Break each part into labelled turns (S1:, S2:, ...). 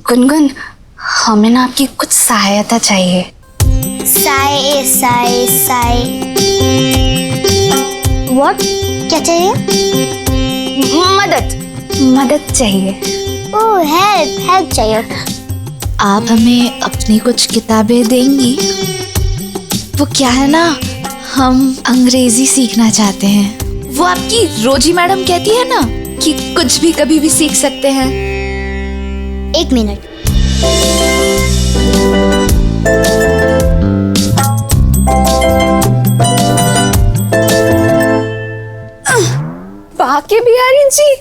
S1: गुनगुन, हमें ना आपकी कुछ सहायता चाहिए।
S2: साय व्हाट? क्या चाहिए?
S1: मदद चाहिए।
S2: ओह, हेल्प चाहिए।
S3: आप हमें अपनी कुछ किताबें देंगी? वो क्या है ना, हम अंग्रेजी सीखना चाहते हैं। वो आपकी रोजी मैडम कहती है ना कि कुछ भी कभी भी सीख सकते हैं।
S2: 1 मिनट।
S1: बाके बिहारी जी,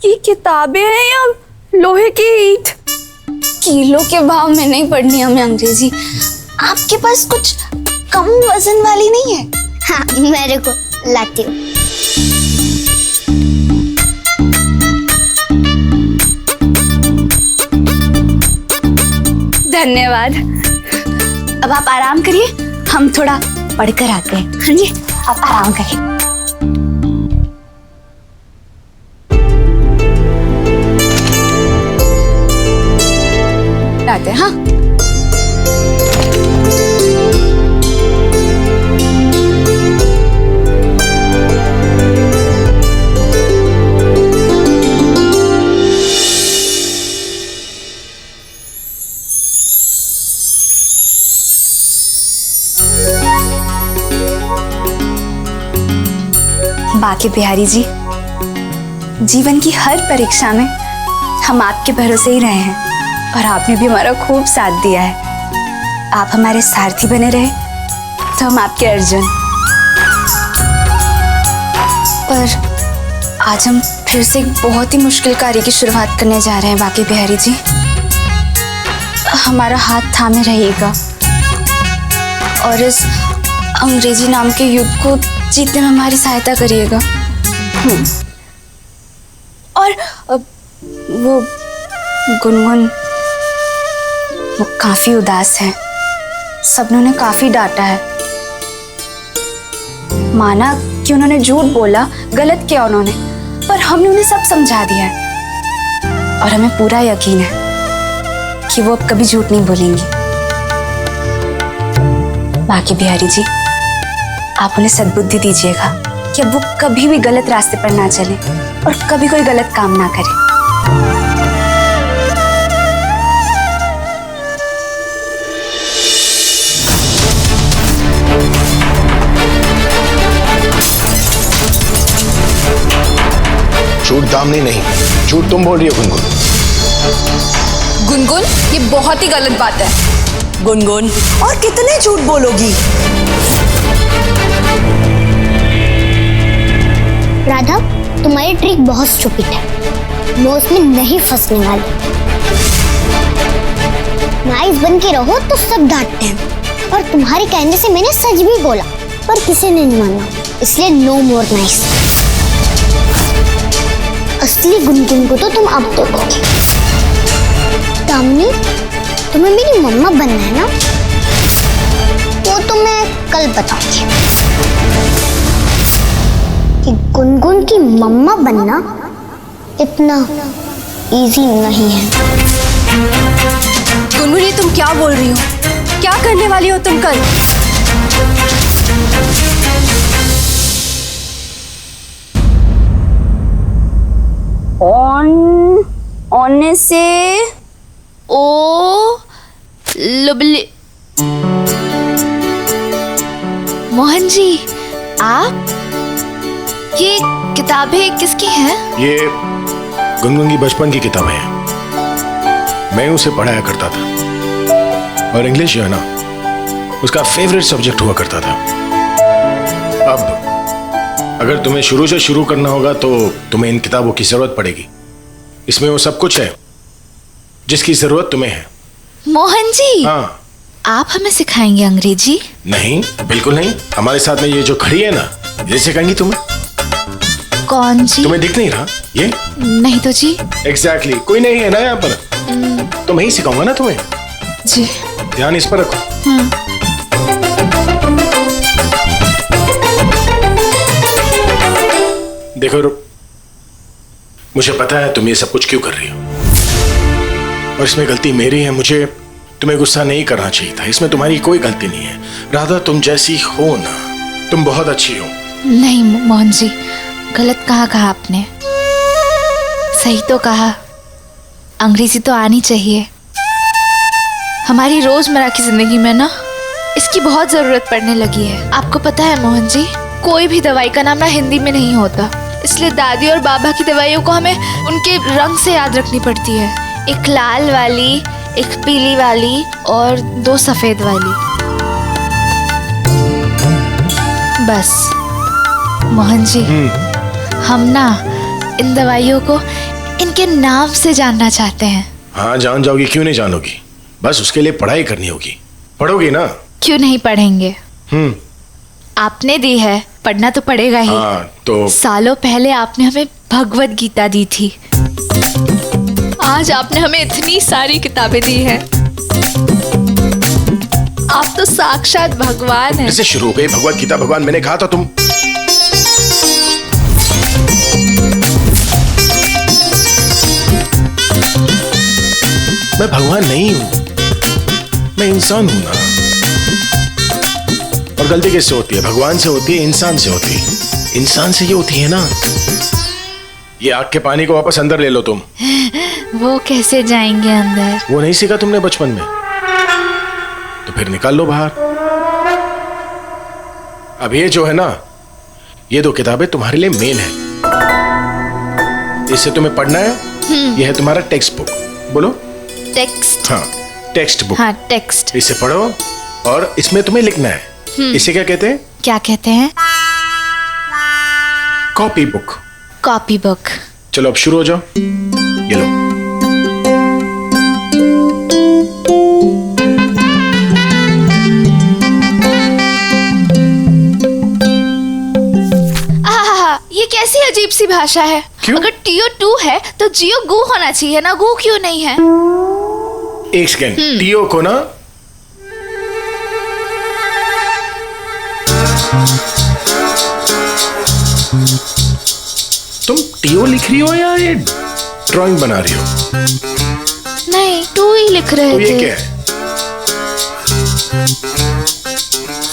S1: ये किताबें हैं या लोहे की ईंट? किलो के भाव में नहीं पढ़नी हमें अंग्रेजी। आपके पास कुछ कम वजन वाली नहीं है?
S2: हाँ, मेरे को लाती हूँ।
S1: धन्यवाद। अब आप आराम करिए, हम थोड़ा पढ़कर आते हैं। हाँ जी, आप आराम करिए। आते हैं। हाँ, बाके बिहारी जी, जीवन की हर परीक्षा में हम आपके भरोसे ही रहे हैं और आपने भी हमारा खूब साथ दिया है। आप हमारे सारथी बने रहे तो हम आपके अर्जुन। पर आज हम फिर से एक बहुत ही मुश्किल कार्य की शुरुआत करने जा रहे हैं बाके बिहारी जी। हमारा हाथ थामे रहिएगा और इस अंग्रेजी नाम के युद्ध को जीतने में हमारी सहायता करिएगा। और वो गुनगुन, वो काफी उदास है। सबनों ने काफी डांटा है। माना कि उन्होंने झूठ बोला, गलत किया उन्होंने, पर हमने उन्हें सब समझा दिया है और हमें पूरा यकीन है कि वो अब कभी झूठ नहीं बोलेंगी। बाके बिहारी जी, आप उन्हें सद्बुद्धि दीजिएगा कि अब वो कभी भी गलत रास्ते पर ना चले और कभी कोई गलत काम ना करे।
S4: झूठ दामिनी नहीं, झूठ तुम बोल रही हो गुनगुन।
S1: गुनगुन, ये बहुत ही गलत बात है।
S5: गुनगुन, और कितने झूठ बोलोगी?
S2: राधा, तुम्हारी ट्रिक बहुत स्टूपिड है। मैं उसमें नहीं फंसने वाली। नाइस बन के रहो तो सब डांटते हैं, और तुम्हारे कहने से मैंने सच भी बोला, पर किसी ने नहीं माना, इसलिए नो मोर नाइस। असली गुनगुन को तो तुम अब देखोगे। दामिनी, तुम्हें मेरी मम्मा बनना है ना? वो तो मैं कल बताऊंगी कि गुनगुन की मम्मा बनना इतना इजी नहीं है।
S1: गुनगुन, ये तुम क्या बोल रही हो? क्या करने वाली हो तुम कल? ऑन से ओ लुबली।
S3: मोहन जी, आप ये किताबें किसकी हैं?
S4: ये गुनगुन की बचपन की किताबें हैं। मैं उसे पढ़ाया करता था और इंग्लिश जो है ना, उसका फेवरेट सब्जेक्ट हुआ करता था। अब अगर तुम्हें शुरू से शुरू करना होगा तो तुम्हें इन किताबों की जरूरत पड़ेगी। इसमें वो सब कुछ है जिसकी जरूरत तुम्हें है।
S3: मोहन जी,
S4: हाँ।
S3: आप हमें सिखाएंगे अंग्रेजी?
S4: नहीं, बिल्कुल नहीं। हमारे साथ में ये जो खड़ी है ना, ये सिखाएंगी तुम्हें।
S3: कौन जी?
S4: तुम्हें दिख नहीं रहा ये?
S3: नहीं तो जी।
S4: एग्जैक्टली, कोई नहीं है ना यहाँ पर, तो मैं ही सिखाऊंगा ना तुम्हें।
S3: जी,
S4: ध्यान इस पर रखो। देखो, मुझे पता है तुम ये सब कुछ क्यों कर रही हो। और इसमें गलती मेरी है। मुझे तुम्हें गुस्सा नहीं करना चाहिए था। इसमें तुम्हारी कोई गलती नहीं है। राधा, तुम जैसी हो ना, तुम बहुत अच्छी हो।
S3: नहीं मोहन जी, गलत कहाँ कहा आपने, सही तो कहा। अंग्रेजी तो आनी चाहिए। हमारी रोजमर्रा की जिंदगी में ना इसकी बहुत जरूरत पड़ने लगी है। आपको पता है मोहन जी, कोई भी दवाई का नाम ना हिंदी में नहीं होता, इसलिए दादी और बाबा की दवाइयों को हमें उनके रंग से याद रखनी पड़ती है। एक लाल वाली, एक पीली वाली और 2 सफेद वाली। बस मोहन जी, हम ना इन दवाइयों को इनके नाम से जानना चाहते हैं।
S4: हाँ, जान जाओगी, क्यों नहीं जानोगी। बस उसके लिए पढ़ाई करनी होगी। पढ़ोगी ना?
S3: क्यों नहीं पढ़ेंगे। आपने दी है, पढ़ना तो पड़ेगा ही।
S4: हाँ, तो
S3: सालों पहले आपने हमें भगवत गीता दी थी, आज आपने हमें इतनी सारी किताबें दी हैं। आप तो साक्षात भगवान हैं।
S4: कैसे शुरू हो गई भगवत गीता? भगवान मैंने कहा था तुम। मैं भगवान नहीं हूं, मैं इंसान हूं ना। और गलती किससे होती है? भगवान से होती है, इंसान से होती है। इंसान से ये होती है ना। ये आग के पानी को वापस अंदर ले लो तुम।
S3: वो कैसे जाएंगे अंदर?
S4: वो नहीं सीखा तुमने बचपन में? तो फिर निकाल लो बाहर। अब ये जो है ना, ये 2 किताबें तुम्हारे लिए मेन है। इससे तुम्हें पढ़ना है। ये है तुम्हारा टेक्स्ट बुक। बोलो।
S3: टेक्स्ट?
S4: हाँ, टेक्स्ट बुक।
S3: हाँ, टेक्स्ट।
S4: इसे पढ़ो और इसमें तुम्हें लिखना है। इसे क्या कहते हैं?
S3: क्या कहते हैं?
S4: Copy book.
S3: Copy book.
S4: चलो अब शुरू हो जाओ। ये लो।
S3: ये कैसी अजीब सी भाषा है।
S4: क्यों?
S3: अगर टीओ 2 है तो जियो गु होना चाहिए ना, गु क्यों नहीं है?
S4: एक सेकेंड, टीओ को ना तुम टीओ लिख रही हो या ये ड्राइंग बना रही हो?
S3: नहीं, 2 ही लिख रहे
S4: तो
S3: थे।
S4: ये क्या है?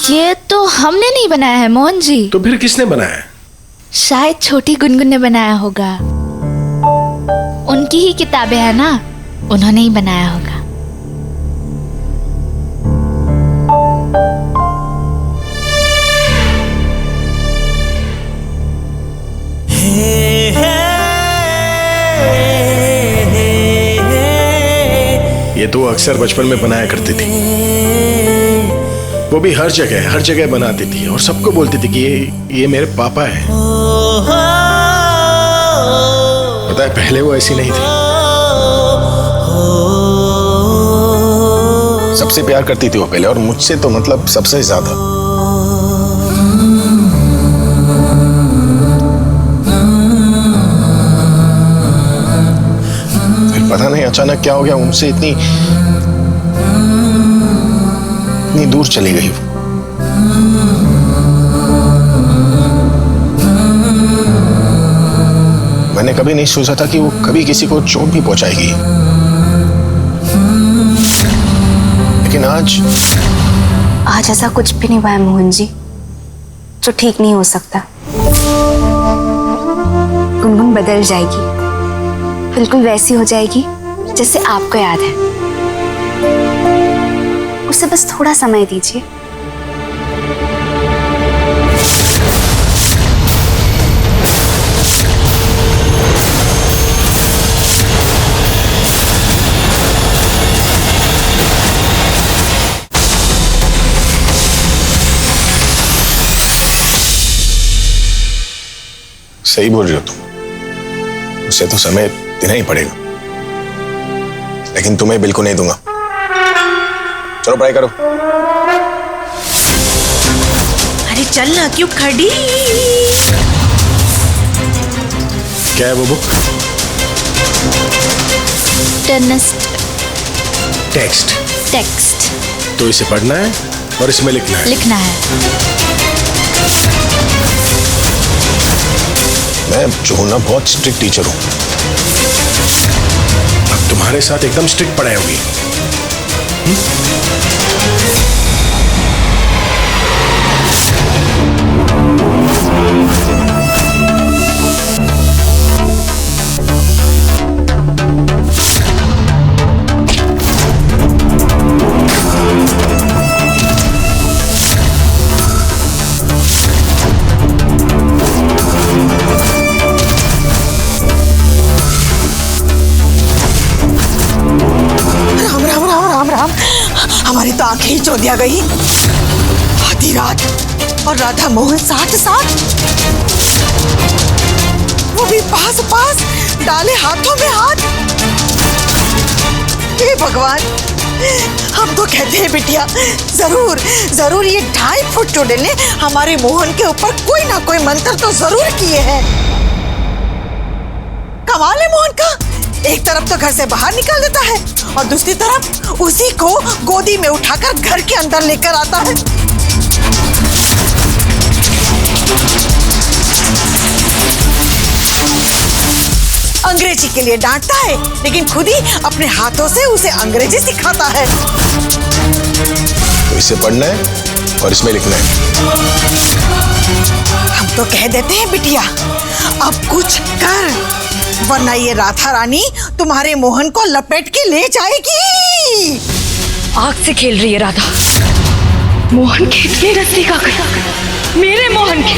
S3: ये तो हमने नहीं बनाया है मोहन जी।
S4: तो फिर किसने बनाया है?
S3: शायद छोटी गुनगुन ने बनाया होगा। उनकी ही किताबें है ना, उन्होंने ही बनाया होगा।
S4: ये तो अक्सर बचपन में बनाया करती थी। वो भी हर जगह बनाती थी और सबको बोलती थी कि ये मेरे पापा हैं। पता है, पहले वो ऐसी नहीं थी। सबसे प्यार करती थी वो पहले, और मुझसे तो मतलब सबसे ज्यादा। फिर पता नहीं अचानक क्या हो गया, उनसे इतनी दूर चली गई वो। मैंने कभी नहीं सोचा था कि वो कभी किसी को चोट भी पहुंचाएगी, लेकिन आज
S1: ऐसा कुछ भी नहीं हुआ है मोहन जी जो ठीक नहीं हो सकता। गुनगुन बदल जाएगी, बिल्कुल वैसी हो जाएगी जैसे आपको याद है। उसे बस थोड़ा समय दीजिए।
S4: सही बोल रही हो तुम, उसे तो समय देना ही पड़ेगा, लेकिन तुम्हें बिल्कुल नहीं दूंगा। चलो पढ़ाई करो।
S5: अरे चल ना, क्यों खड़ी?
S4: क्या है वो बुक? टेक्स्ट। तो इसे पढ़ना है और इसमें लिखना है। मैं जो हूं ना, बहुत स्ट्रिक्ट टीचर हूं। अब तुम्हारे साथ एकदम स्ट्रिक्ट पढ़ाई होगी।
S5: हमारी तो आंखें ही चौंधिया गई। आधी रात और राधा मोहन साथ साथ, वो भी पास पास, डाले हाथों में हाथ। हे भगवान, हम तो कहते हैं बिटिया, जरूर जरूर ये 2.5 फुट चुड़ैल ने हमारे मोहन के ऊपर कोई ना कोई मंत्र तो जरूर किए हैं। कमाल है मोहन का, एक तरफ तो घर से बाहर निकाल देता है और दूसरी तरफ उसी को गोदी में उठाकर घर के अंदर लेकर आता है। अंग्रेजी के लिए डांटता है, लेकिन खुद ही अपने हाथों से उसे अंग्रेजी सिखाता है।
S4: तो इसे पढ़ना है और इसमें लिखना है।
S5: हम तो कह देते हैं बिटिया, अब कुछ कर, वरना ये राधा रानी तुम्हारे मोहन को लपेट के ले जाएगी।
S6: आग से खेल रही है राधा। मोहन के इतने नजदीक आ गई, मेरे मोहन के।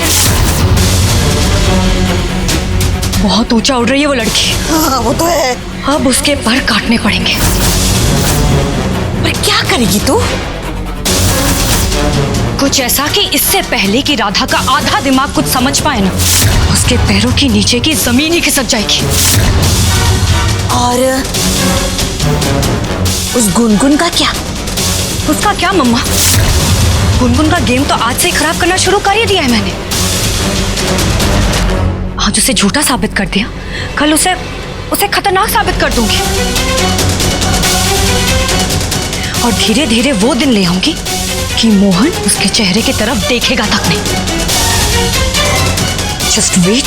S6: बहुत ऊंचा उड़ रही है वो लड़की।
S5: हाँ, वो तो है।
S6: अब उसके पर काटने पड़ेंगे।
S5: पर क्या करेगी तू?
S6: कुछ ऐसा कि इससे पहले कि राधा का आधा दिमाग कुछ समझ पाए ना, उसके पैरों के नीचे की जमीन ही खिसक जाएगी।
S5: और उस गुनगुन का क्या?
S6: उसका क्या मम्मा? गुनगुन का गेम तो आज से ही खराब करना शुरू कर ही दिया है मैंने। आज उसे झूठा साबित कर दिया, कल उसे खतरनाक साबित कर दूंगी। और धीरे धीरे वो दिन ले आऊंगी कि मोहन उसके चेहरे की तरफ देखेगा तक नहीं। Just wait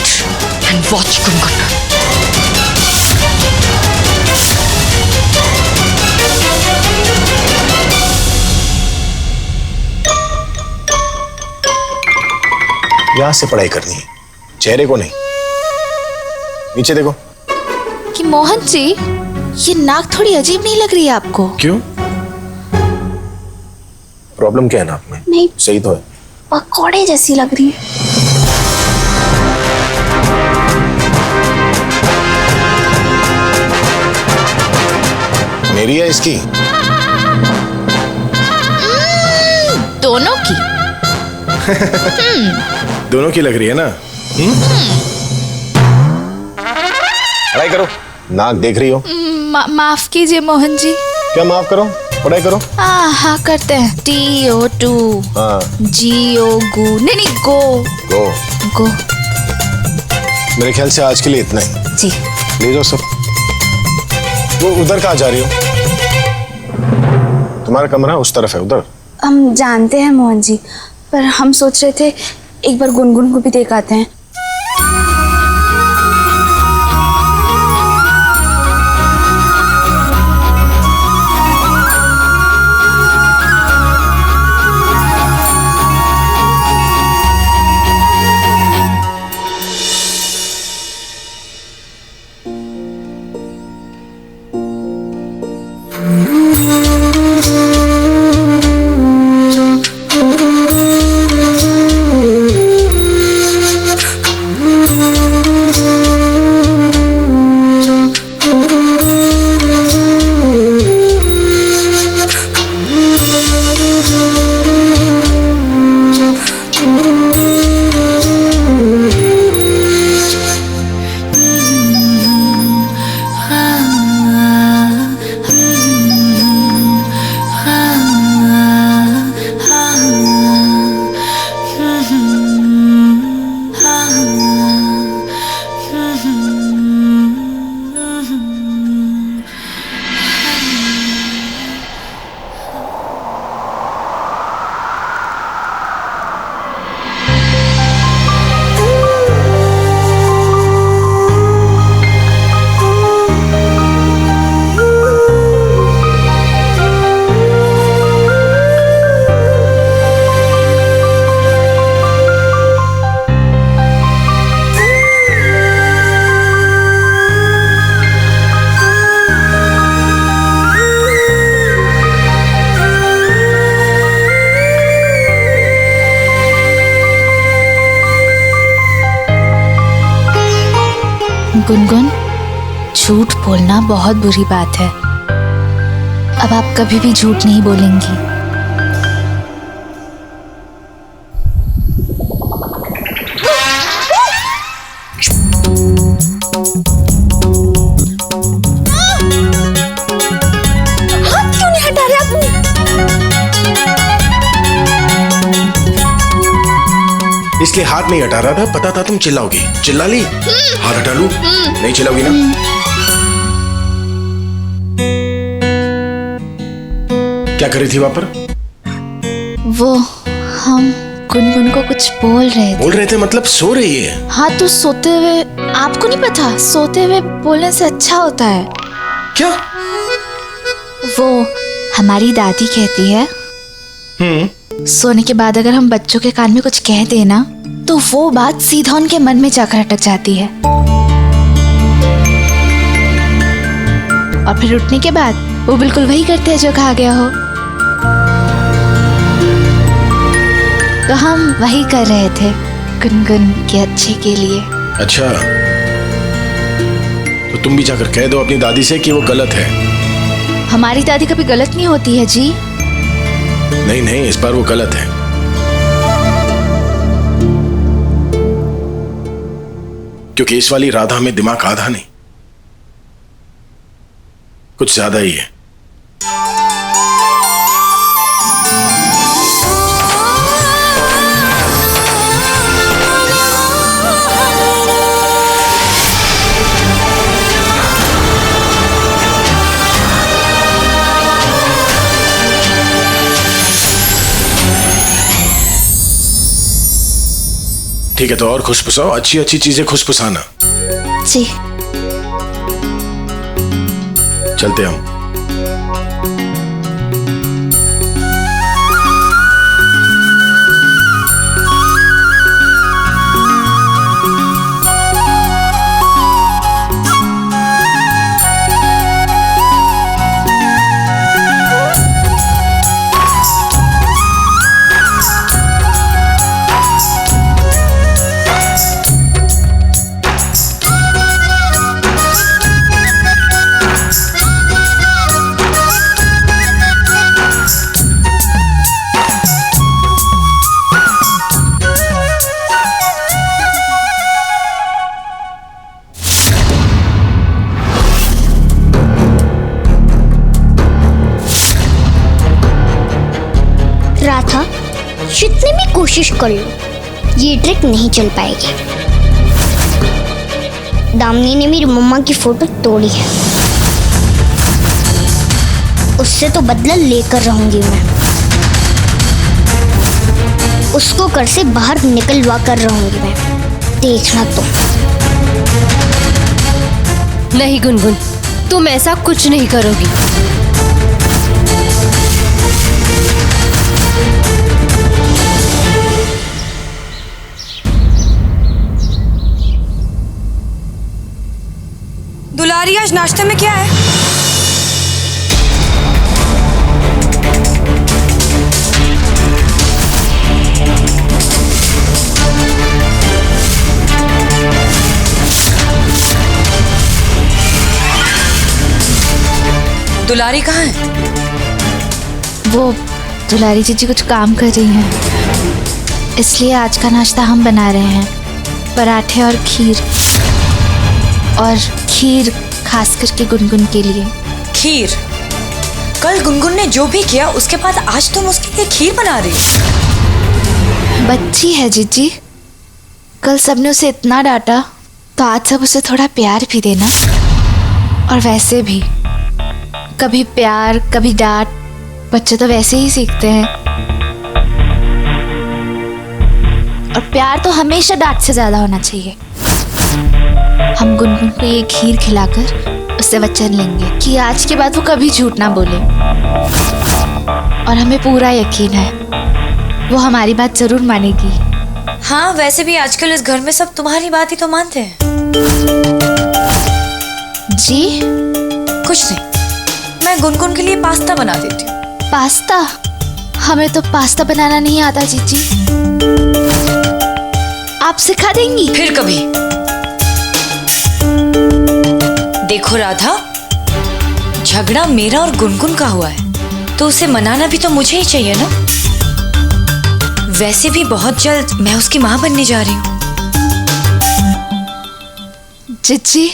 S6: and watch Gungun.
S4: यहां से पढ़ाई करनी है, चेहरे को नहीं। नीचे देखो।
S3: कि मोहन जी, ये नाक थोड़ी अजीब नहीं लग रही है आपको?
S4: क्यों? प्रॉब्लम क्या है नाक में?
S1: नहीं,
S4: सही तो है।
S1: पकौड़े जैसी लग रही है।
S4: मेरी है इसकी?
S3: दोनों की।
S4: दोनों की लग रही है ना? पढ़ाई करो, नाक देख रही हो।
S3: माफ कीजिए मोहन जी।
S4: क्या माफ करो? पढ़ाई करो।
S3: हाँ करते हैं। TO2
S4: हाँ।
S3: GO गो, नहीं गो
S4: गो।
S3: गो।
S4: मेरे ख्याल से आज के लिए इतना ही।
S1: जी।
S4: ले जाओ सब। वो उधर कहाँ जा रही हो? तुम्हारा कमरा उस तरफ है, उधर।
S1: हम जानते हैं मोहन जी, पर हम सोच रहे थे एक बार गुनगुन को भी देख आते हैं।
S3: गुनगुन, झूठ बोलना बहुत बुरी बात है। अब आप कभी भी झूठ नहीं बोलेंगी।
S1: हाथ क्यों नहीं हटा रहे आप?
S4: इसलिए हाथ नहीं हटा रहा था, पता था तुम चिल्लाओगी। चिल्ला ली? हाथ हटा लूं? नहीं चिल्लाओगी ना? क्या कर रही थी वहां पर?
S3: वो हम गुनगुन को कुछ बोल रहे थे।
S4: बोल रहे थे मतलब सो रही है?
S3: हाँ, तो सोते हुए आपको नहीं पता, सोते हुए बोलने से अच्छा होता है।
S4: क्या?
S3: वो हमारी दादी कहती है सोने के बाद अगर हम बच्चों के कान में कुछ कह देना तो वो बात सीधा उनके मन में जाकर अटक जाती है, और फिर उठने के बाद वो बिल्कुल वही करते हैं जो कहा गया हो। तो हम वही कर रहे थे गुनगुन के अच्छे के लिए।
S4: अच्छा, तो तुम भी जाकर कह दो अपनी दादी से कि वो गलत है।
S3: हमारी दादी कभी गलत नहीं होती है जी।
S4: नहीं नहीं, इस बार वो गलत है। क्योंकि इस वाली राधा में दिमाग आधा नहीं, कुछ ज्यादा ही है। ठीक है, तो और खुशफुसाओ, अच्छी अच्छी चीजें खुशफुसाना।
S3: जी
S4: चलते हम।
S2: राधा, जितनी भी कोशिश कर लो ये ट्रिक नहीं चल पाएगी। दामिनी ने मेरी मम्मा की फोटो तोड़ी है, उससे तो बदला लेकर रहूंगी मैं। उसको घर से बाहर निकलवा कर रहूंगी मैं, देखना तो।
S7: नहीं गुनगुन, तुम ऐसा कुछ नहीं करोगी।
S6: दुलारी, आज नाश्ते में क्या है? दुलारी कहाँ है?
S3: वो दुलारी जीजी कुछ काम कर रही हैं, इसलिए आज का नाश्ता हम बना रहे हैं, पराठे और खीर। और खीर खास करके गुनगुन के लिए।
S6: खीर? कल गुनगुन ने जो भी किया उसके बाद आज तुम उसके लिए खीर बना रही हो?
S3: बच्ची है जीजी, कल सबने उसे इतना डांटा तो आज सब उसे थोड़ा प्यार भी देना। और वैसे भी कभी प्यार कभी डांट, बच्चे तो वैसे ही सीखते हैं। और प्यार तो हमेशा डांट से ज्यादा होना चाहिए। हम गुनगुन को ये खीर खिलाकर उससे वचन लेंगे कि आज के बाद वो कभी झूठ ना बोले। और हमें पूरा यकीन है वो हमारी बात जरूर मानेगी।
S6: हाँ, वैसे भी आजकल इस घर में सब तुम्हारी बात ही तो मानते हैं।
S3: जी
S6: कुछ नहीं, मैं गुनगुन के लिए पास्ता बना देती हूँ।
S3: पास्ता? हमें तो पास्ता बनाना नहीं आता जीजी, आप सिखा देंगी?
S6: फिर कभी। देखो राधा, झगड़ा मेरा और गुनगुन का हुआ है तो उसे मनाना भी तो मुझे ही चाहिए ना। वैसे भी बहुत जल्द मैं उसकी माँ बनने जा रही हूँ।
S3: जिज्जी,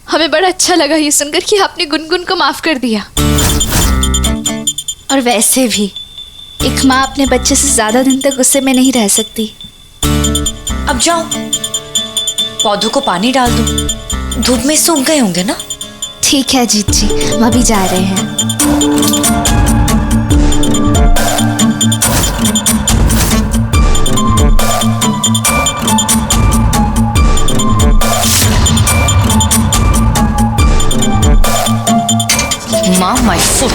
S3: हमें बड़ा अच्छा लगा ये सुनकर कि आपने गुनगुन को माफ कर दिया। और वैसे भी एक माँ अपने बच्चे से ज्यादा दिन तक गुस्से में नहीं रह सकती।
S6: अब जाओ, पौधों को पानी डाल दो, धूप में सूख गए होंगे ना।
S3: ठीक है जिज्जी, हम अभी जा रहे हैं।
S6: माँ, my foot.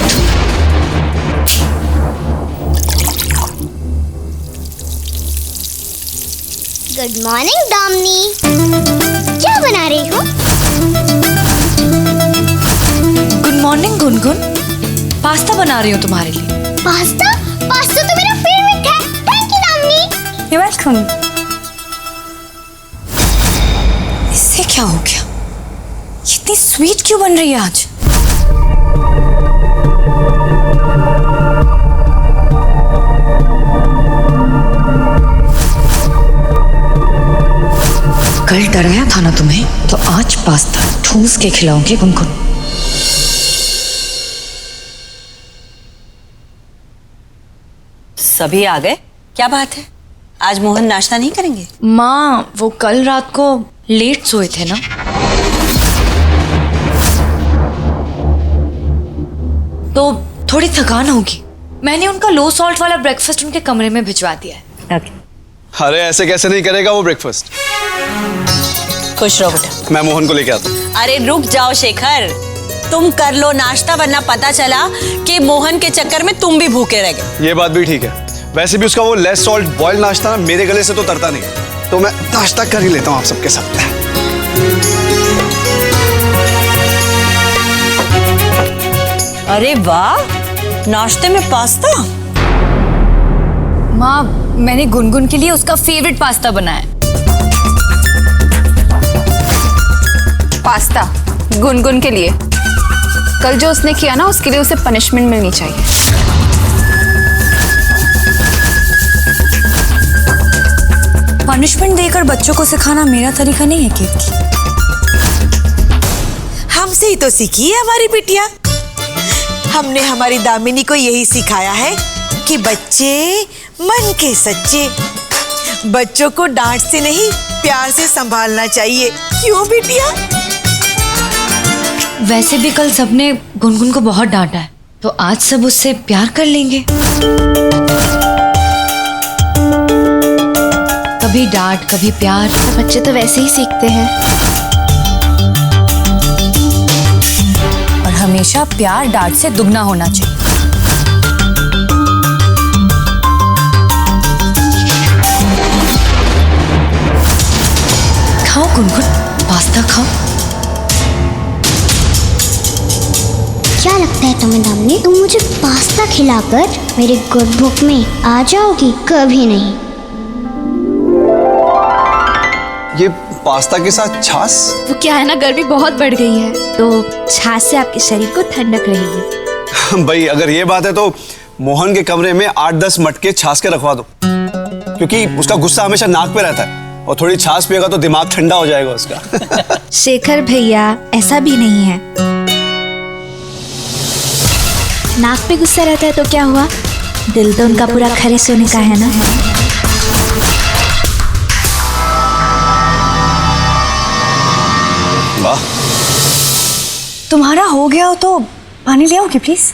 S2: Good morning Damini, क्या बना रही हो?
S6: गुड मॉर्निंग गुनगुन, पास्ता बना रही हूँ तुम्हारे लिए।
S2: पास्ता? पास्ता तो मेरा फेवरेट है। Thank you Damini.
S6: You welcome. इससे क्या हो गया? इतनी स्वीट क्यों बन रही है आज? कल डराया था ना तुम्हें, तो आज पास्ता ठूस के खिलाऊंगी गुनगुन।
S8: सभी आ गए? क्या बात है, आज मोहन नाश्ता नहीं करेंगे?
S6: माँ, वो कल रात को लेट सोए थे ना, तो थोड़ी थकान होगी। मैंने उनका लो सॉल्ट वाला ब्रेकफास्ट उनके कमरे में भिजवा दिया है।
S9: अरे ऐसे कैसे नहीं करेगा वो ब्रेकफास्ट?
S8: खुश रहो बेटा।
S9: मैं मोहन को लेके आता हूँ।
S8: अरे रुक जाओ शेखर, तुम कर लो नाश्ता, वरना पता चला कि मोहन के चक्कर में तुम भी भूखे रह गए।
S9: ये बात भी ठीक है। वैसे भी उसका वो लेस सॉल्ट बॉइल्ड नाश्ता मेरे गले से तो तरता नहीं, तो मैं नाश्ता कर ही लेता हूँ आप सबके साथ।
S8: अरे वाह, नाश्ते में पास्ता।
S6: माँ, मैंने गुनगुन के लिए उसका फेवरेट पास्ता बनाया।
S1: पास्ता गुनगुन के लिए? कल जो उसने किया ना, उसके लिए उसे पनिशमेंट मिलनी चाहिए।
S6: पनिशमेंट देकर बच्चों को सिखाना मेरा तरीका नहीं है केतकी।
S5: हमसे ही तो सीखी है हमारी बिटिया। हमने हमारी दामिनी को यही सिखाया है कि बच्चे मन के सच्चे, बच्चों को डांट से नहीं प्यार से संभालना चाहिए। क्यों बिटिया?
S6: वैसे भी कल सबने गुनगुन को बहुत डांटा है, तो आज सब उससे प्यार कर लेंगे। कभी डांट कभी प्यार।
S3: बच्चे तो वैसे ही सीखते हैं।
S6: और हमेशा प्यार डांट से दुगना होना चाहिए। खाओ गुनगुन, पास्ता खाओ।
S2: क्या लगता है तुम्हें दामिनी, तुम मुझे पास्ता खिलाकर मेरे गुड बुक में आ जाओगी? कभी नहीं।
S9: ये पास्ता के साथ छाछ?
S3: वो क्या है ना, गर्मी बहुत बढ़ गई है, तो छाछ से आपके शरीर को ठंडक रहेगी।
S9: भाई अगर ये बात है तो मोहन के कमरे में 8-10 मटके छाछ के रखवा दो, क्योंकि उसका गुस्सा हमेशा नाक पे रहता है, और थोड़ी छाछ पिएगा तो दिमाग ठंडा हो जाएगा उसका।
S3: शेखर भैया, ऐसा भी नहीं है। नाक पे गुस्सा रहता है तो क्या हुआ, दिल तो उनका पूरा खरे सोने का है ना।
S9: वाह,
S6: तुम्हारा हो गया हो तो पानी ले आओगे प्लीज।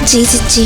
S3: जी जी जी।